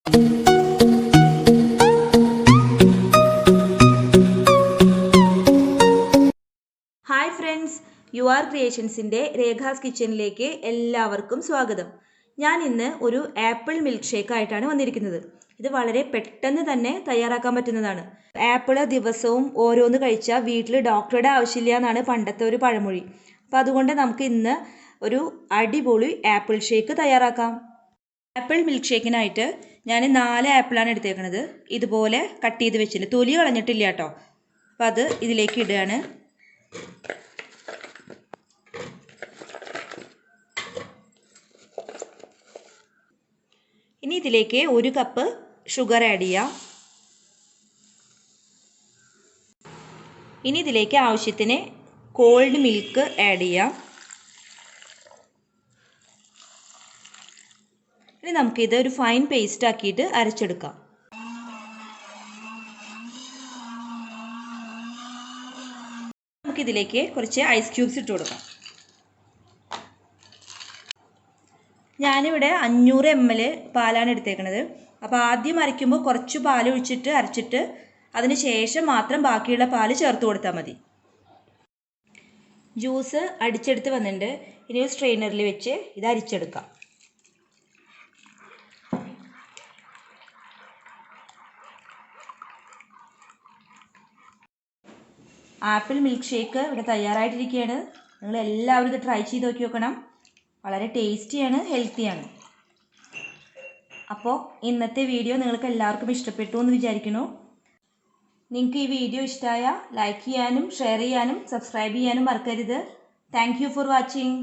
Hi friends, യുആർ ക്രിയേഷൻസിൻ്റെ രേഖാസ് കിച്ചണിലേക്ക് എല്ലാവർക്കും സ്വാഗതം. ഞാൻ ഇന്ന് ഒരു ആപ്പിൾ മിൽക്ക് ഷേക്ക് ആയിട്ടാണ് വന്നിരിക്കുന്നത്. ഇത് വളരെ പെട്ടെന്ന് തന്നെ തയ്യാറാക്കാൻ പറ്റുന്നതാണ്. ആപ്പിൾ ദിവസവും ഓരോന്ന് കഴിച്ചാൽ വീട്ടിൽ ഡോക്ടറുടെ ആവശ്യമില്ല എന്നാണ് പണ്ടത്തെ ഒരു പഴമൊഴി. അപ്പോൾ അതുകൊണ്ട് നമുക്ക് ഇന്ന് ഒരു അടിപൊളി ആപ്പിൾ ഷേക്ക് തയ്യാറാക്കാം. ആപ്പിൾ മിൽക്ക് ഷേക്കിനായിട്ട് ഞാൻ 4 ആപ്പിളാണ് എടുത്തേക്കുന്നത്. ഇതുപോലെ കട്ട് ചെയ്ത് വെച്ചിട്ടുണ്ട്, തൊലി കളഞ്ഞിട്ടില്ല കേട്ടോ. അപ്പോൾ അത് ഇതിലേക്ക് ഇടുകയാണ്. ഇനി ഇതിലേക്ക് 1 കപ്പ് ഷുഗർ ആഡ് ചെയ്യാം. ഇനി ഇതിലേക്ക് ആവശ്യത്തിന് കോൾഡ് മിൽക്ക് ആഡ് ചെയ്യാം. ഇനി നമുക്കിത് ഒരു ഫൈൻ പേസ്റ്റ് ആക്കിയിട്ട് അരച്ചെടുക്കാം. നമുക്കിതിലേക്ക് കുറച്ച് ഐസ് ക്യൂബ്സ് ഇട്ട് കൊടുക്കാം. ഞാനിവിടെ 500 ml പാലാണ് എടുത്തേക്കുന്നത്. അപ്പോൾ ആദ്യം അരയ്ക്കുമ്പോൾ കുറച്ച് പാൽ ഒഴിച്ചിട്ട് അരച്ചിട്ട് അതിന് ശേഷം മാത്രം ബാക്കിയുള്ള പാൽ ചേർത്ത് കൊടുത്താൽ മതി. ജ്യൂസ് അടിച്ചെടുത്ത് വന്നിട്ടുണ്ട്. ഇനി ഒരു സ്ട്രെയിനറിൽ വെച്ച് ഇത് അരിച്ചെടുക്കാം. ആപ്പിൾ മിൽക്ക് ഷേക്ക് ഇവിടെ തയ്യാറായിട്ടിരിക്കുകയാണ്. നിങ്ങൾ എല്ലാവരും ഇത് ട്രൈ ചെയ്ത് നോക്കണം. വളരെ ടേസ്റ്റിയാണ്, ഹെൽത്തിയാണ്. അപ്പോൾ ഇന്നത്തെ വീഡിയോ നിങ്ങൾക്ക് എല്ലാവർക്കും ഇഷ്ടപ്പെട്ടു എന്ന് വിചാരിക്കുന്നു. നിങ്ങൾക്ക് ഈ വീഡിയോ ഇഷ്ടമായ ലൈക്ക് ചെയ്യാനും ഷെയർ ചെയ്യാനും സബ്സ്ക്രൈബ് ചെയ്യാനും മറക്കരുത്. Thank you for watching.